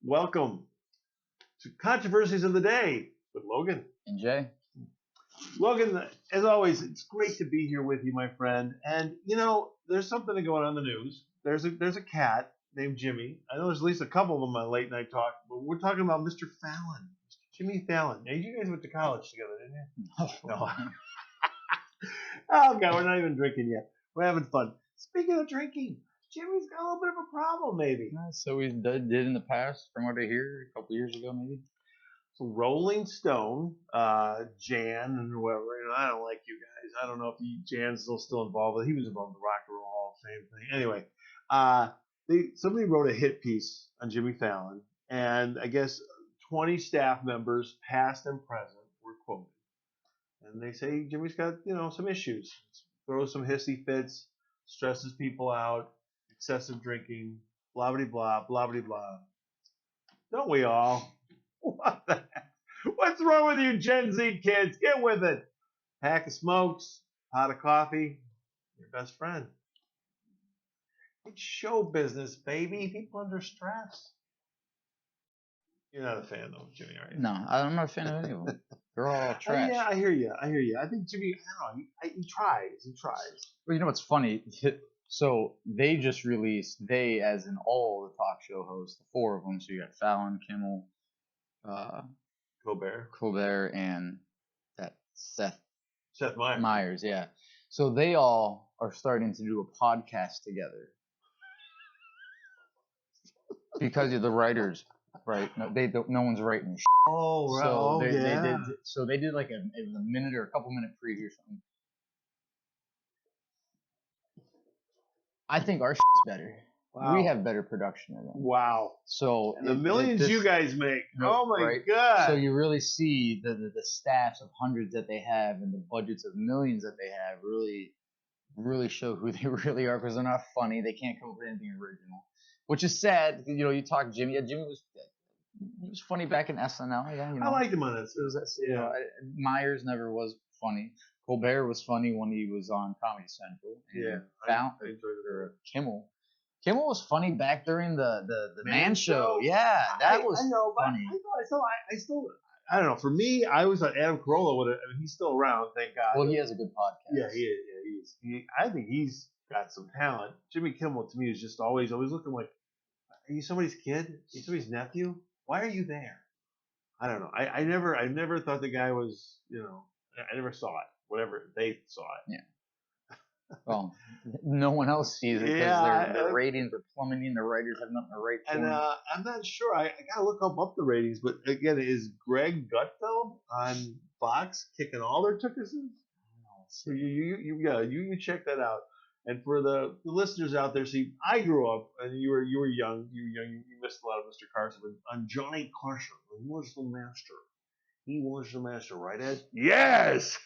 Welcome to Controversies of the Day with Logan and Jay. Logan, as always, it's great to be here with you, my friend. And there's something going on in the news. There's a cat named Jimmy. I know there's at least a couple of them on late night talk, but we're talking about Mr. Fallon, Jimmy Fallon. Now, you guys went to college together, didn't you? No. Oh God, we're not even drinking yet. We're having fun. Speaking of drinking, Jimmy's got a little bit of a problem, maybe. So we did in the past, from what I hear, a couple years ago, maybe. So Rolling Stone, Jan and whoever, I don't like you guys. I don't know if Jan's still involved, but he was involved in the Rock and Roll Hall of Fame thing. Anyway, somebody wrote a hit piece on Jimmy Fallon, and I guess 20 staff members, past and present, were quoted. And they say Jimmy's got, some issues. Throws some hissy fits, stresses people out, excessive drinking, blah, blah, blah, blah, blah, blah. Don't we all? What the heck? What's wrong with you Gen Z kids? Get with it. Pack of smokes, pot of coffee, your best friend. It's show business, baby. People under stress. You're not a fan, though, Jimmy, are you? No, I'm not a fan of any of them. They're all trash. Yeah, I hear you. I think Jimmy, I don't know, he tries. Well, you know what's funny? So they just released, as in all the talk show hosts, the four of them. So you got Fallon, Kimmel, Colbert, and that Seth Meyers, yeah. So they all are starting to do a podcast together because of the writers, right? No one's writing. Oh, right. So they did like it was a minute or a couple minute preview or something. I think our shit's better. Wow. We have better production than them. Wow. So and the millions you guys make. Oh my God. So you really see the staffs of hundreds that they have and the budgets of millions that they have really show who they really are, because they're not funny. They can't come up with anything original, which is sad. You talk Jimmy. Yeah, Jimmy was funny back in SNL. Yeah, I liked him on SNL. Myers never was funny. Colbert was funny when he was on Comedy Central. I enjoyed it. Kimmel was funny back during the Man Show. Yeah, that was funny. I don't know. For me, I always thought Adam Carolla he's still around, thank God. Well, he has a good podcast. Yeah, he is. I think he's got some talent. Jimmy Kimmel, to me, is just always looking like, are you somebody's kid? Are you somebody's nephew? Why are you there? I don't know. I never thought the guy was, I never saw it. Whatever they saw it. Yeah. Well, no one else sees it because their ratings are plummeting. The writers have nothing to write for. And I'm not sure. I gotta look up the ratings. But again, is Greg Gutfeld on Fox kicking all their tuckuses? So you check that out. And for the listeners out there, see, I grew up, and you were young. You missed a lot of Mr. Carson. But on Johnny Carson, he was the master. He was the master, right, Ed? Yes.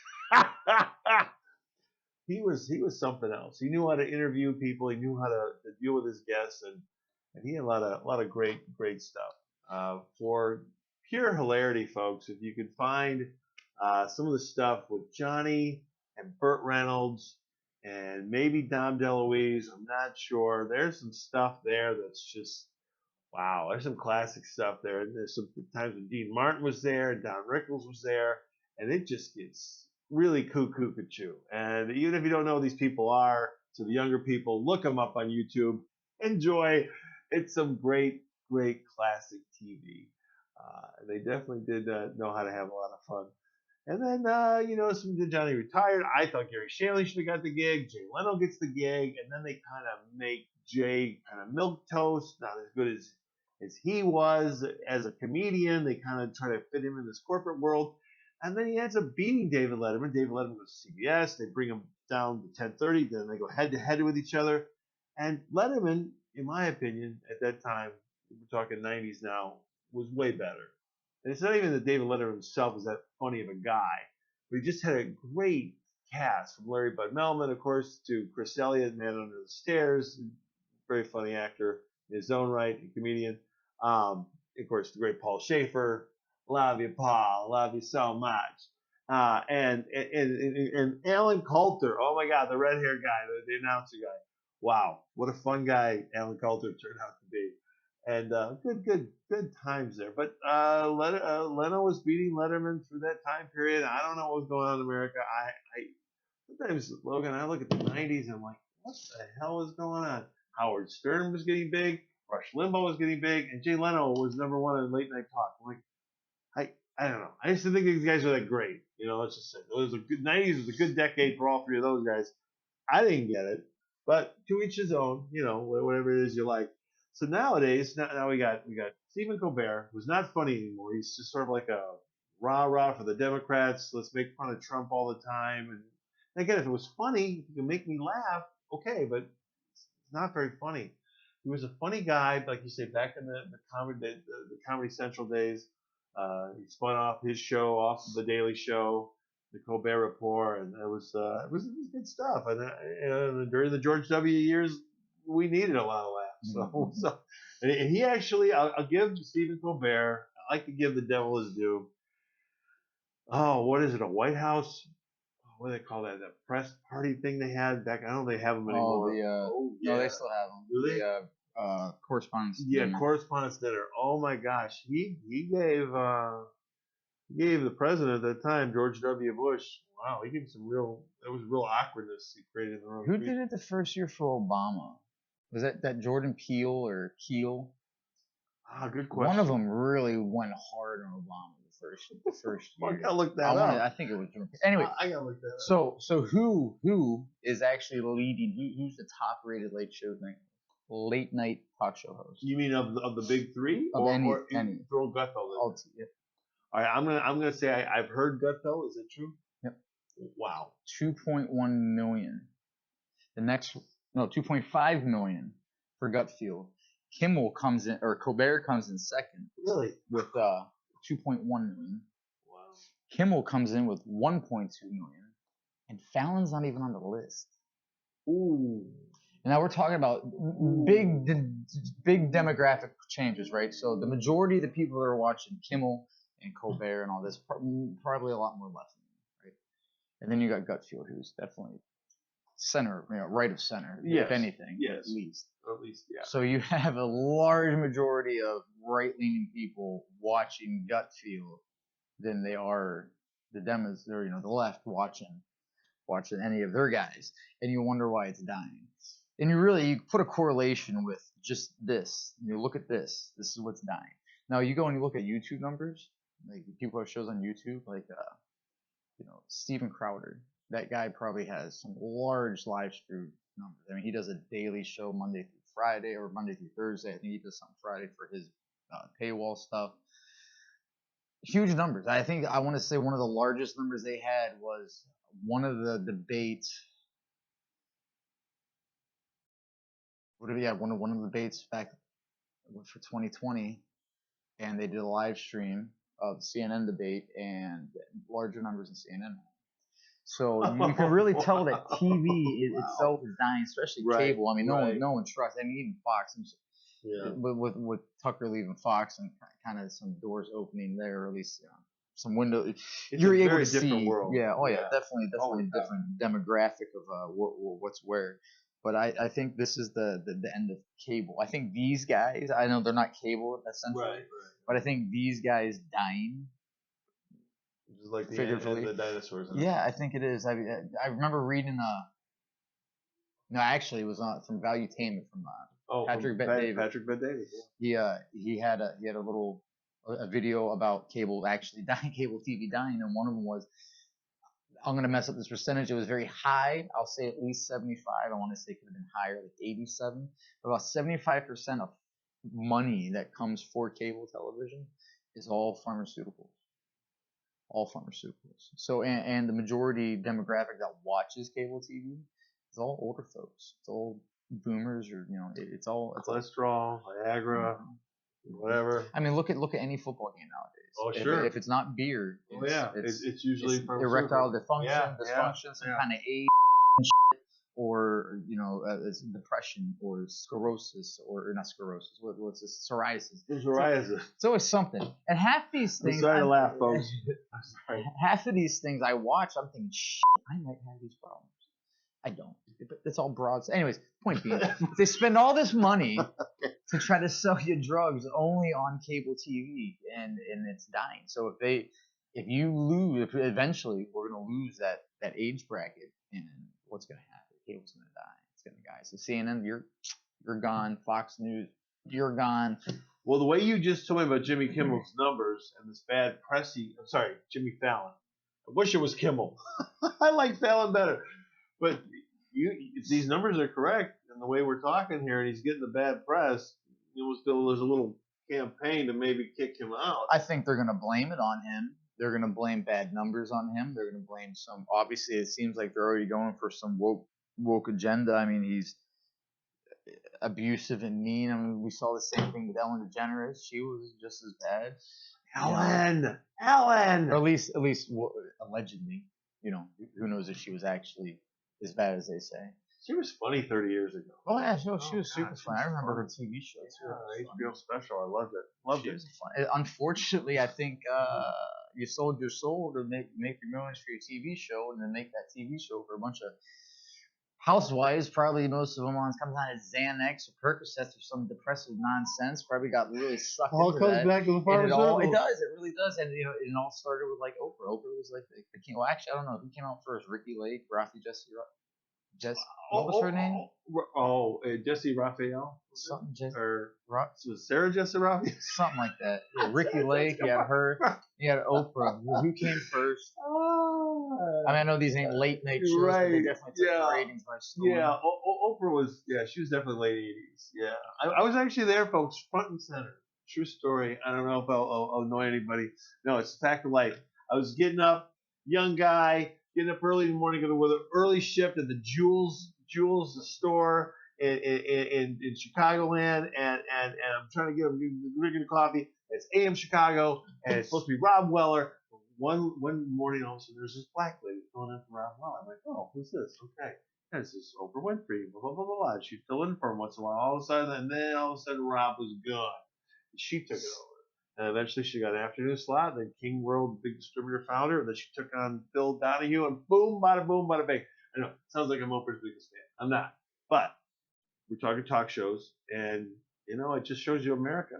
He was something else. He knew how to interview people. He knew how to deal with his guests, and he had a lot of great stuff. For pure hilarity, folks, if you could find some of the stuff with Johnny and Burt Reynolds and maybe Dom DeLuise, I'm not sure. There's some stuff there that's just wow. There's some classic stuff there. And there's some times when Dean Martin was there and Don Rickles was there, and it just gets really cuckoo. And even if you don't know who these people are, to the younger people, look them up on YouTube. Enjoy. It's some great classic TV. They definitely did know how to have a lot of fun. And then, Johnny retired. I thought Gary Shandling should have got the gig. Jay Leno gets the gig. And then they kind of make Jay kind of milquetoast, not as good as he was as a comedian. They kind of try to fit him in this corporate world. And then he ends up beating David Letterman. David Letterman goes to CBS. They bring him down to 10:30. Then they go head-to-head with each other. And Letterman, in my opinion, at that time, we're talking 90s now, was way better. And it's not even that David Letterman himself was that funny of a guy, but he just had a great cast, from Larry Bud Melman, of course, to Chris Elliott, Man Under the Stairs, very funny actor in his own right, a comedian. Of course, the great Paul Schaefer. Love you, Paul. Love you so much. And Alan Coulter. Oh my God, the red-haired guy, the announcer guy. Wow, what a fun guy Alan Coulter turned out to be. And good times there. But Leno was beating Letterman through that time period. I don't know what was going on in America. I sometimes, Logan, I look at the '90s and I'm like, what the hell is going on? Howard Stern was getting big, Rush Limbaugh was getting big, and Jay Leno was #1 in late night talk. I'm like, I don't know. I used to think these guys were that great. Let's just say it was a good '90s was a good decade for all three of those guys. I didn't get it, but to each his own. Whatever it is you like. So nowadays, now we got Stephen Colbert, who's not funny anymore. He's just sort of like a rah-rah for the Democrats. Let's make fun of Trump all the time. And again, if it was funny, if you can make me laugh, okay, but it's not very funny. He was a funny guy, like you say, back in the Comedy Central days. He spun off his show off of the Daily Show, the Colbert Report, and it was good stuff. And during the George W. years, we needed a lot of laughs. And he actually, I'll give Stephen Colbert. I like to give the devil his due. Oh, what is it? A White House? What do they call that? That press party thing they had back? I don't know if they have them anymore. No, they still have them. Do they? Correspondence. Yeah, correspondence dinner. Oh my gosh, he gave the president at the time, George W. Bush. Wow, he gave some real. There was real awkwardness he created in the room. Who did it the first year for Obama? Was that Jordan Peele or Keel? Good question. One of them really went hard on Obama the first year. I gotta look that up. I think it was Jordan Peele. Anyway, I gotta look that up. So who is actually leading? Who's the top rated late night talk show host? You mean of the big three? Of any. Throw Gutfeld in. Yep. All right, I'm gonna say I've heard Gutfeld. Is it true? Yep. Wow. 2.1 million. The next 2.5 million for Gutfield. Colbert comes in second. Really? With 2.1 million. Wow. Kimmel comes in with 1.2 million, and Fallon's not even on the list. Ooh. And now we're talking about big demographic changes, right? So the majority of the people that are watching Kimmel and Colbert and all this, probably a lot more left than me, right? And then you got Gutfield, who's definitely center, right of center, if anything, at least. At least, yeah. So you have a large majority of right-leaning people watching Gutfield than they are the demos, or the left watching any of their guys, and you wonder why it's dying. And you put a correlation with just this. You look at this. This is what's dying. Now you go and you look at YouTube numbers, like people who have shows on YouTube, like Steven Crowder. That guy probably has some large live stream numbers. I mean, he does a daily show Monday through Friday or Monday through Thursday. I think he does something Friday for his paywall stuff. Huge numbers. I want to say one of the largest numbers they had was one of the debates. One of the debates back for 2020, and they did a live stream of the CNN debate, and larger numbers in CNN. So you can really tell that TV itself is dying, especially cable. I mean, no one trusts. I mean, even Fox. With Tucker leaving Fox and kind of some doors opening there, or at least some window. You're able to see. Different world. Yeah. Oh yeah. Definitely a different demographic of what's where. But I think this is the end of cable. I think these guys. I know they're not cable essentially, right. But I think these guys dying. Just like the end of the dinosaurs. Yeah, I think it is. I remember reading actually it was from Valuetainment from Patrick Bet-David. Patrick Bet-David. Yeah. He had a little video about cable actually dying, cable TV dying, and one of them was, I'm gonna mess up this percentage. It was very high. I'll say at least 75. I want to say it could have been higher, like 87. But about 75% of money that comes for cable television is all pharmaceuticals. All pharmaceuticals. So, and the majority demographic that watches cable TV is all older folks. It's all boomers, or it's all cholesterol, Viagra, whatever. I mean, look at any football game nowadays. Oh, sure. If it's not beer, it's usually erectile dysfunction, some kind of AIDS or it's depression or sclerosis, or not sclerosis. What's this? Psoriasis. Psoriasis. It's always something. And half these things. I'm sorry to laugh, folks. I'm sorry. Half of these things I watch, I'm thinking, I might have these problems. I don't. but it's all broad. Anyways, point being, if they spend all this money to try to sell you drugs only on cable TV, and it's dying. So if you lose, if eventually we're gonna lose that age bracket, and what's gonna happen? Cable's gonna die. It's gonna die. So CNN, you're gone. Fox News, you're gone. Well, the way you just told me about Jimmy Kimmel's numbers and this bad pressy, I'm sorry, Jimmy Fallon. I wish it was Kimmel. I like Fallon better. But if these numbers are correct, and the way we're talking here, and he's getting the bad press, there's a little campaign to maybe kick him out. I think they're going to blame it on him. They're going to blame bad numbers on him. They're going to blame some. Obviously, it seems like they're already going for some woke agenda. I mean, he's abusive and mean. I mean, we saw the same thing with Ellen DeGeneres. She was just as bad. Ellen. Or at least allegedly. Who knows if she was actually as bad as they say. She was funny 30 years ago. Oh yeah, she was super funny. I remember her TV shows. Yeah, HBO special. I loved it. Loved it. Fun. Unfortunately, I think you sold your soul to make your millions for your TV show, and then make that TV show for a bunch of housewives. Probably most of them comes on as Xanax or Percocets or some depressive nonsense. Probably got really sucked into that. All comes back to the pharmaceuticals. It does. It really does. And it all started with like Oprah. Oprah was like the king. Well, actually, I don't know who came out first. Ricky Lake, what was her name? Jesse Raphael. Something Jesse. Or was Sarah Jessica Raphael? Something like that. Yeah, Ricky Lake. You had her. You had Oprah. Who came first? I mean, I know these ain't late night shows, right. But they definitely took the ratings by storm. Yeah, Oprah was. Yeah, she was definitely late 80s. Yeah, I was actually there, folks, front and center. True story. I don't know if I'll annoy anybody. No, it's a fact of life. I was getting up, young guy. Getting up early in the morning, going to with an early shift at the Jules store in Chicagoland, and I'm trying to get him drinking coffee. It's AM Chicago, and it's supposed to be Rob Weller. One morning, all of a sudden, there's this black lady filling in for Rob Weller. I'm like, oh, who's this? Okay, and it's this Oprah Winfrey. Blah blah blah blah blah. She'd fill in for him once in a while. All of a sudden, Rob was gone. And she took it over. And eventually she got an afternoon slot. Then King World, big distributor founder. And then she took on Phil Donahue, and boom, bada bing. I know, it sounds like I'm Oprah's biggest fan. I'm not. But we're talking talk shows, and, it just shows you America.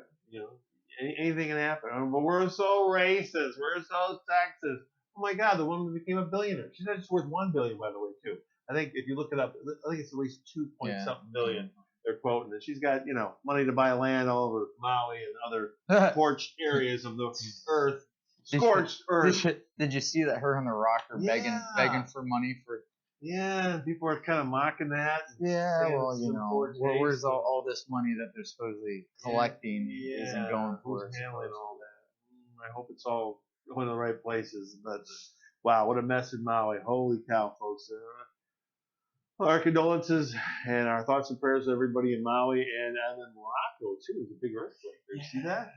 Anything can happen. But we're so racist. We're so sexist. Oh, my God, the woman became a billionaire. She's not just worth $1 billion, by the way, too. I think if you look it up, I think it's at least 2-point-something billion. They're quoting that she's got, money to buy land all over Maui and other scorched areas of the earth. Scorched earth. Did you see that her and The Rock are begging for money for? Yeah, people are kind of mocking that. Yeah, well, where's all this money that they're supposedly collecting isn't going for? Who's handling all that? I hope it's all going to the right places. But wow, what a mess in Maui! Holy cow, folks! Our condolences and our thoughts and prayers to everybody in Maui and in Morocco too. It was a big earthquake. Did you see that?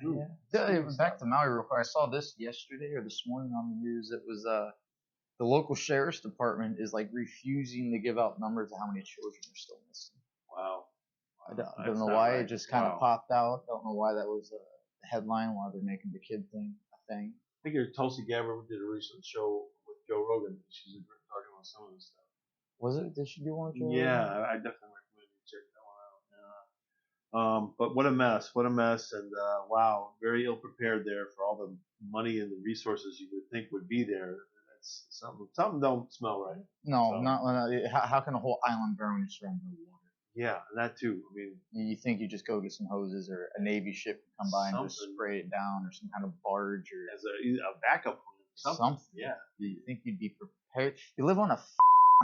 Yeah. Back to Maui real quick. I saw this yesterday or this morning on the news. It was the local sheriff's department is like refusing to give out numbers of how many children are still missing. Wow. I don't know why it just kind of popped out. Don't know why that was a headline. Why they're making the kid thing a thing. I think Tulsi Gabbard did a recent show with Joe Rogan. She's talking about some of this stuff. Was it? Did she do one? Yeah, I definitely recommend you check that one out. But what a mess! What a mess! And wow, very ill prepared there for all the money and the resources you would think would be there. That's something don't smell right. No, not. How can a whole island burn when you're surrounded by water? Yeah, that too. I mean, you think you just go get some hoses or a Navy ship come by and just spray it down, or some kind of barge or as a backup plan. Something. Yeah. Do you think you'd be prepared? You live on a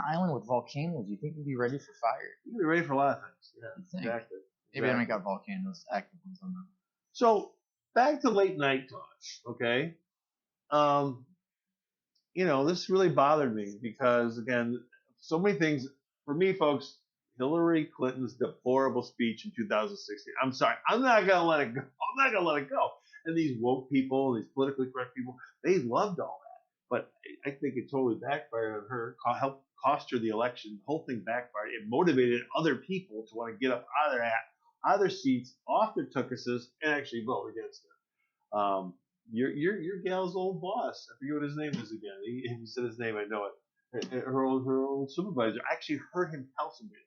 island with volcanoes. You think you'd be ready for fire? You'd be ready for a lot of things. Yeah, exactly. Maybe I haven't got volcanoes, active ones on them. So back to late night talk. Okay. This really bothered me because again, so many things for me, folks. Hillary Clinton's deplorable speech in 2016. I'm sorry. I'm not gonna let it go. I'm not gonna let it go. And these woke people, these politically correct people, they loved all that. But I think it totally backfired on her. Helped cost her the election. The whole thing backfired. It motivated other people to want to get up out of their seats, off their tuchuses, and actually vote against her. Your gal's old boss. I forget what his name is again. He said his name. I know it. her own supervisor. I actually heard him tell somebody that.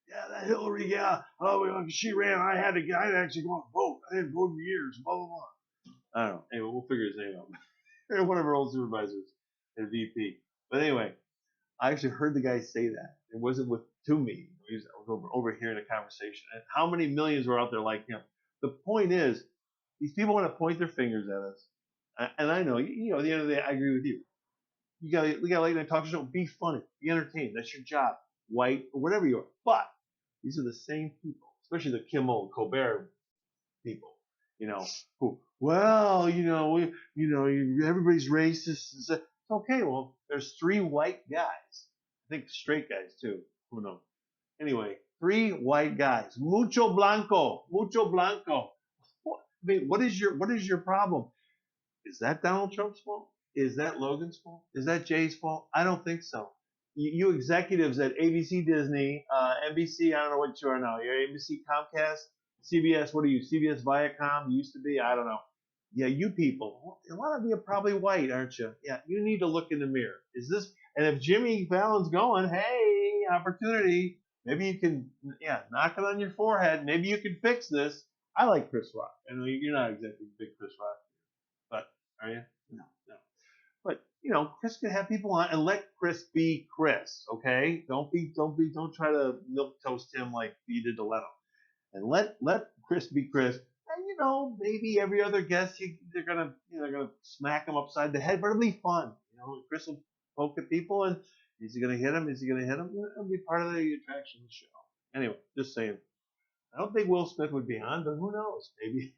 Yeah, that Hillary, yeah. Oh, she ran. I had to actually go and vote. I didn't vote in years. Blah blah blah. I don't know. Anyway, we'll figure his name out. One of our old supervisors at VP. But anyway, I actually heard the guy say that. It wasn't to me. I was overhearing a conversation. And how many millions were out there like him? The point is, these people want to point their fingers at us. And I know, at the end of the day, I agree with you. We got a late night talk show. Be funny. Be entertained. That's your job. White or whatever you are. But these are the same people, especially the Kimmel, Colbert people, who, well, everybody's racist. It's okay. Well, there's 3 white guys. I think straight guys too. Who knows? Anyway, 3 white guys. Mucho blanco. Mucho blanco. What is your problem? Is that Donald Trump's fault? Is that Logan's fault? Is that Jay's fault? I don't think so. You executives at ABC, Disney, NBC, I don't know what you are now. You're ABC, Comcast, CBS, what are you? CBS, Viacom, used to be, I don't know. Yeah, you people, a lot of you are probably white, aren't you? Yeah, you need to look in the mirror. And if Jimmy Fallon's going, hey, opportunity, maybe you can, knock it on your forehead. Maybe you can fix this. I like Chris Rock. I know you're not exactly a big Chris Rock, but are you? No. But Chris can have people on and let Chris be Chris. Okay, don't try to milk toast him like you did to Leno. And let Chris be Chris. And maybe every other guest they're gonna smack him upside the head, but it'll be fun. Chris will poke at people, and is he gonna hit him? Is he gonna hit him? It'll be part of the attraction of the show. Anyway, just saying. I don't think Will Smith would be on, but who knows? Maybe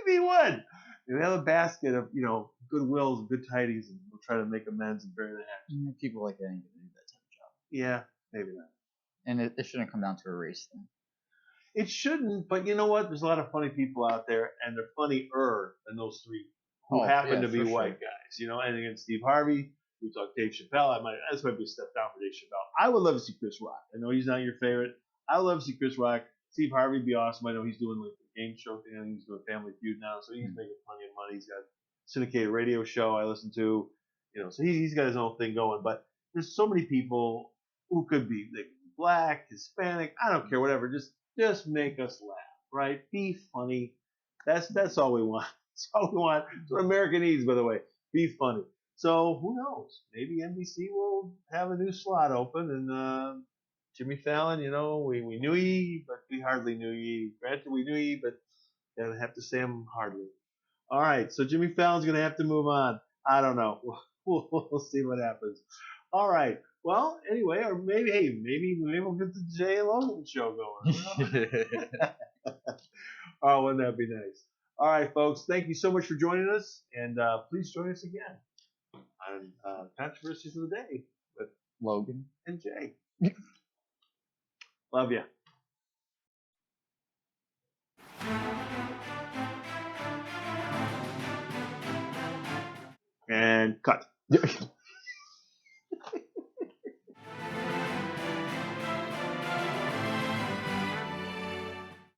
he would. We have a basket of goodwills and good tidings, and we'll try to make amends and bury the hatchet. People like that ain't gonna do that type of job. Yeah, maybe not. And it shouldn't come down to a race thing. It shouldn't, but you know what? There's a lot of funny people out there, and they're funnier than those 3 who happen to be white guys. And against Steve Harvey, we talked Dave Chappelle. This might be a step down for Dave Chappelle. I would love to see Chris Rock. I know he's not your favorite. I would love to see Chris Rock. Steve Harvey would be awesome. I know he's doing like a game show thing. I think he's doing Family Feud now, so he's making plenty of money. He's got a syndicated radio show I listen to. So he's got his own thing going. But there's so many people who could be like black, Hispanic. I don't care, whatever. Just make us laugh, right? Be funny. That's all we want. That's all we want. That's what America needs, by the way. Be funny. So who knows? Maybe NBC will have a new slot open, and Jimmy Fallon, we knew ye, but we hardly knew ye. Granted, we knew ye, but I have to say him hardly. All right, so Jimmy Fallon's going to have to move on. I don't know. We'll see what happens. All right. Well, anyway, or maybe we'll get the Jay and Logan show going. Oh, wouldn't that be nice? All right, folks. Thank you so much for joining us, and please join us again on Controversies of the Day with Logan and Jay. Love you. And cut.